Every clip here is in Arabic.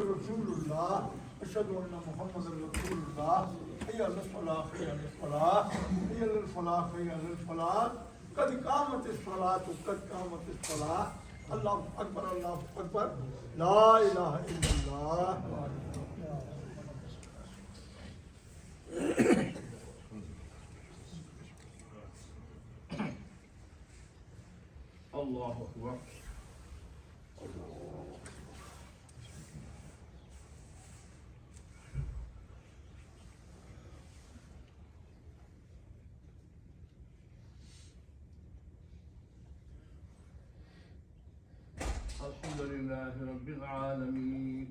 رسول الله أشهد أن محمدا رسول الله حي على الصلاة حي على الصلاة حي على الفلاح حي على الفلاح قد قامت الصلاة قد قامت الصلاة الله أكبر لا إله إلا الله الله أكبر. الحمد لله رب العالمين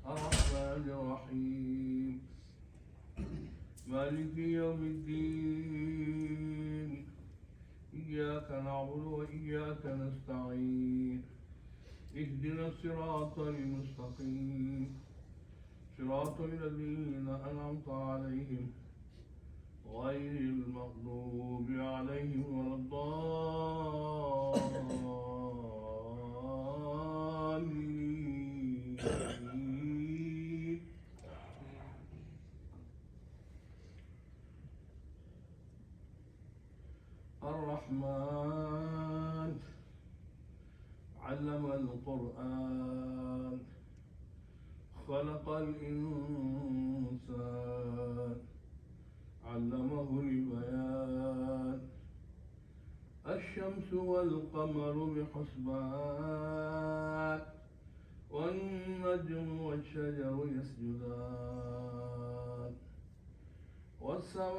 الرحمن الرحيم مالك يوم الدين إياك نعبد وإياك نستعين اهدنا الصراط المستقيم صراط الذين أنعمت عليهم غير المغضوب عليهم ولا الضالين. الرحمن علم القرآن خلق الإنسان علمه البيان الشمس والقمر بحسبان والنجم والشجر يسجدان والسماء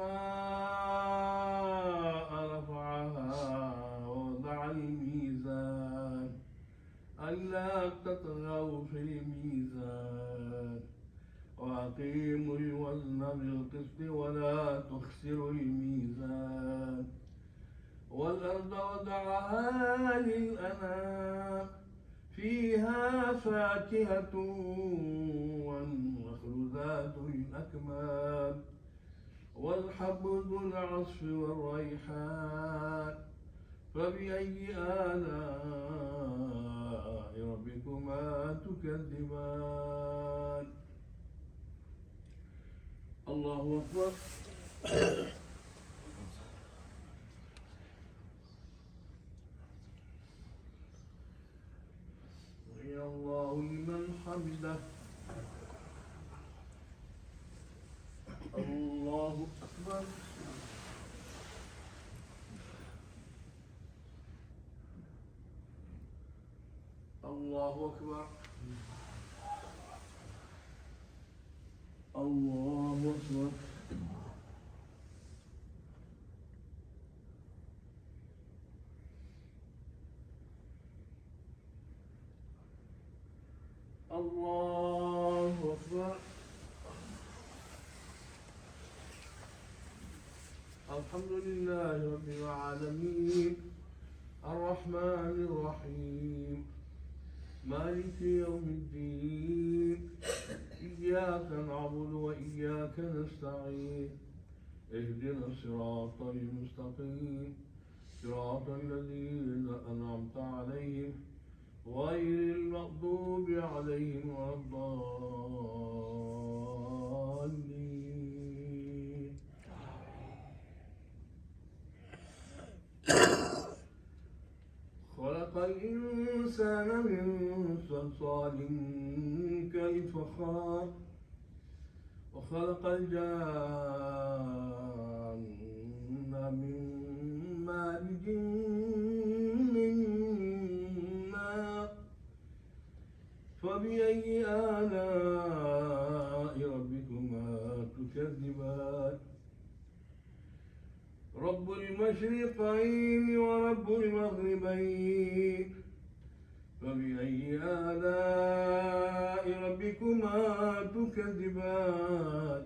رفعها ووضع الميزان ألا تطغوا في الميزان وأقيموا الوزن بالقسط ولا تخسروا الميزان والأرض وضعها للأنام فيها فاكهة والنخل ذات الأكمام والحب ذو العصف والريحان فبأي آلاء ربكما تكذبان. الله أكبر. سمع الله لمن حمده. الله أكبر. الله أكبر. الله أكبر. الله أكبر. الحمد لله رب العالمين الرحمن الرحيم مالك يوم الدين إياك نعبد وإياك نستعين اهدنا الصراط المستقيم صراط الذين أنعمت عليهم غير المغضوب عليهم ولا الضالين. خلق الإنسان من صلصال كالفخار وخلق الجان من مارج من نار فبأي آلاء ربكما تكذبان. رب المشرقين ورب المغربين فبأي آلاء ربكما تكذبان.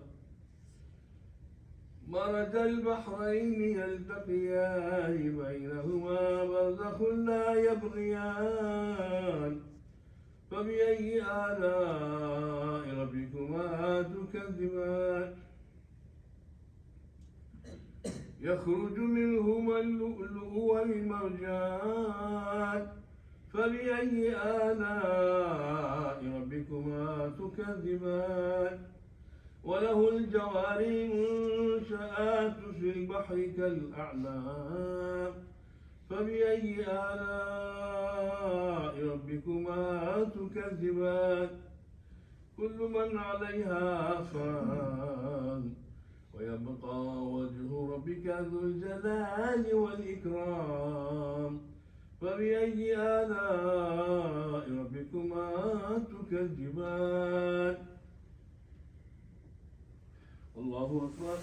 مرج البحرين يلتقيان بينهما برزخ لا يبغيان فبأي آلاء ربكما تكذبان. يخرج منهما اللؤلؤ والمرجان فبأي آلاء ربكما تكذبان وله الجوار المنشآت في البحر كالأعلام فبأي آلاء ربكما تكذبان كل من عليها فان ويبقى وجه ربك ذو الجلال والإكرام فبأي آلاء ربكما تكذبان الله أكبر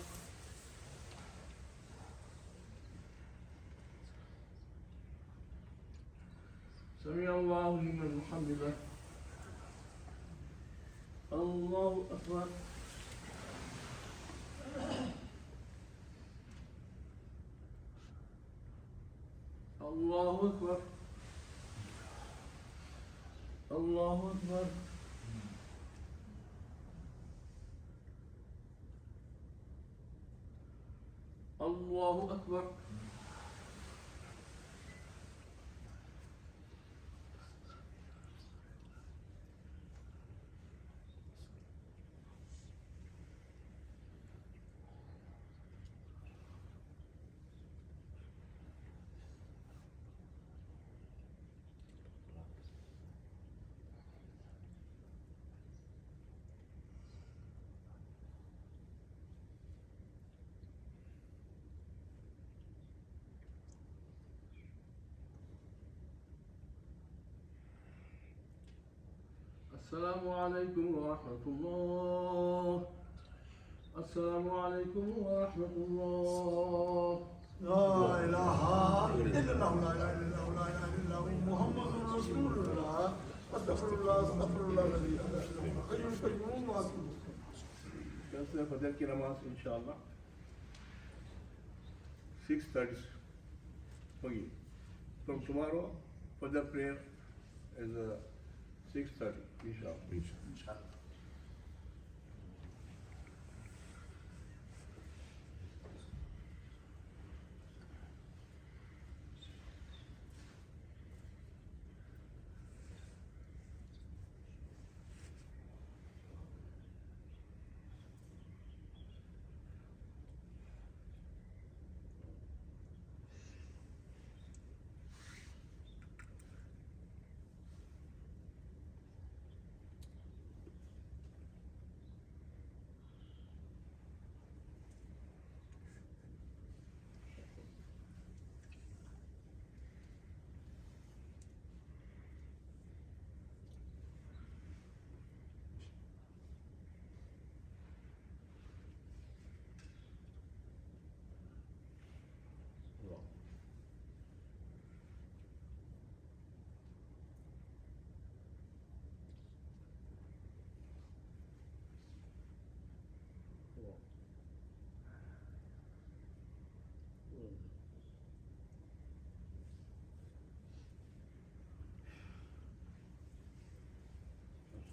سمع الله لمن حمده الله أكبر الله أكبر الله أكبر الله أكبر السلام عليكم ورحمة الله السلام عليكم ورحمة الله لا إله إلا الله لا إله إلا الله لا إله إلا الله محمد رسول الله أستغفر الله الذي خير القيوم وأتوب कैसे फजर की नमाज इंशाअल्लाह 6:30 होगी from tomorrow fajr prayer is 6:30 inshallah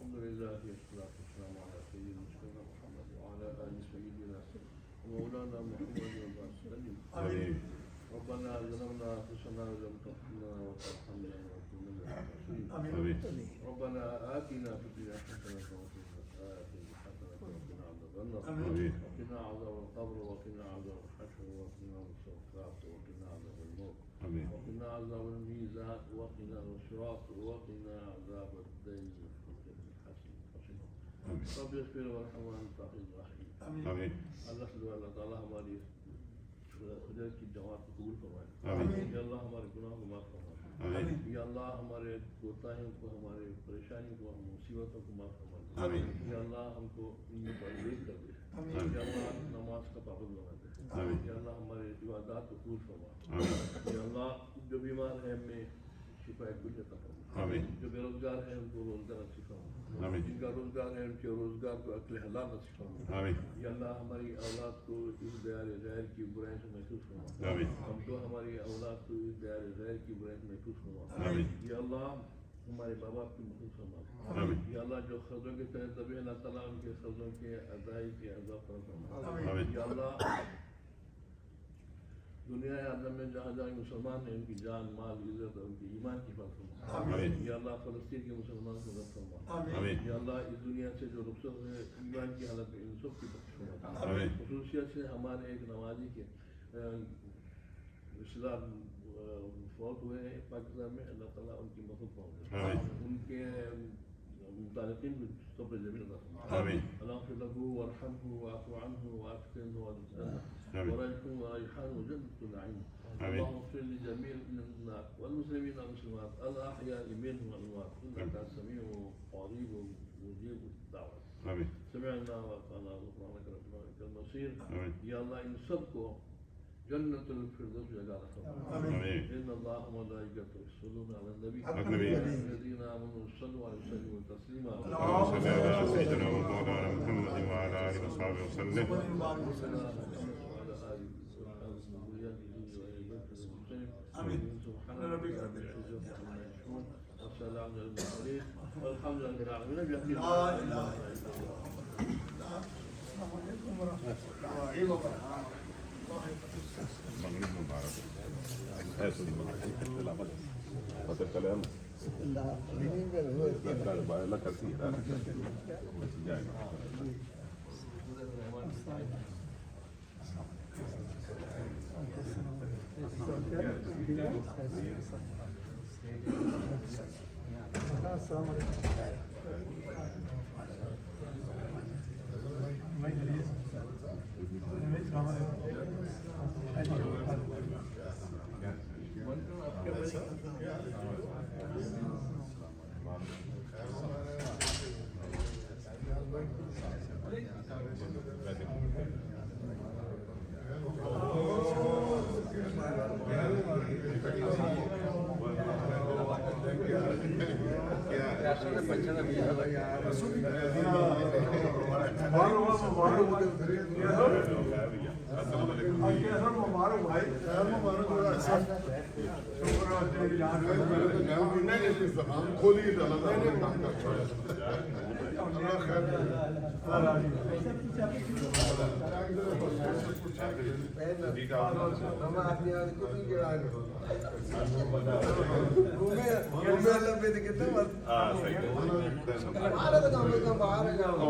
الحمد لله والصلاة والسلام على سيدنا محمد وعلى آل سيدنا ومولانا محمد وسلم آمين ربنا ظلمنا أنفسنا ولم تغفر لنا وترحمنا ونكون من الخاسرين آمين ربنا آتنا في الدنيا حسنة وفي الآخرة حسنة وقنا عذاب النار آمين وقنا عذاب القبر وقنا عذاب الحشر وقنا عذاب الصراط وقنا عذاب الموت وقنا عذاب الميزان وقنا الصراط وقنا عذاب الدين رب اغفر وارحم وانت خير الراحمين آمين اللہ تعالیٰ ہماری خدا کی جماعت کو قبول فرمائے آمین یا اللہ ہمارے گناہوں کو معاف فرمائے آمین یا اللہ ہمارے کوتاہیوں کو ہمارے پریشانیوں کو مصیبتوں کو معاف فرمائے آمین یا اللہ ہم کو ان میں پرہیز کر دے آمین یا اللہ نماز کا پابند بنا دے آمین یا اللہ ہمارے عبادات کو قبول فرما آمین یا اللہ جو بیمار ہیں ہمیں شفا کل عطا فرما آمین جو بے روزگار ہیں ان کو روزگار نصیب فرما آمین جن کا روزگار ہے ان کے روزگار کو عقل حلال نصیب فرما آمین یا اللہ ہماری اولاد کو اس دیار غیر کی برائی سے محفوظ فرما آمین ہم کو ہماری اولاد کو اس دیار غیر کی برائی سے محفوظ فرما آمین یا اللہ ہمارے باپ باپ کی محفوظ فرما آمین یا اللہ جو خرچوں کے تحت دبے اللہ تعالیٰ ان کے خرچوں کے ادائی کے عذاب فرما آمین یا اللہ दुनिया आदम में जहाँ जहाँ मुसलमान हैं उनकी जान माल इज्जत और उनकी ईमान की हिफाजत फरमा। आमीन। या अल्लाह फ़लस्तीन के मुसलमान को मदद फरमा। आमीन। या अल्लाह इस दुनिया से जो रुखसत हुए ईमान की हालत में इन सब की बख्शिश फरमा। आमीन। खुसूसियत से हमारे एक नवाजी के रिश्तेदार फौत हुए हैं पाकिस्तान में, अल्लाह ताला उनकी मदद फरमाए। उनके मुतालिकीन को सब्र जमील अता फरमाए। आमीन। अल्लाह फिलहु वरहमहु वाफ़ु अन्हु वास्किनहु वरज़क़हु आमीन। وريحه وريحان جنة النعيم. آمين. اللهم اغفر لجميع الناس والمسلمين والمسلمات الأحياء منهم والأموات إنك سميع قريب مجيب الدعوات. آمين. سمعنا وأطعنا غفرانك ربنا وإليك المصير. آمين. يا الله إن صدقوا جنة الفردوس جعلها. آمين. إن الله وملائكته يصلون على النبي. النبي. الذين آمنوا صلوا عليه وسلموا تسليما. اللهم صل على سيدنا ومولانا محمد وعلى آله وصحبه وسلم. آمين. سبحان ربك رب العزة عما يصفون والسلام على المرسلين والحمد لله رب العالمين. لا إله إلا الله. السلام عليكم ورحمة الله وبركاته. مغرب مبارك. هذا الكلام لا كثير. السلام عليكم.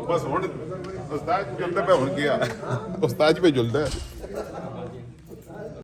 बस हुण उस्ताद जुलदा पे हुण क्या उस्ताद पे जुलदा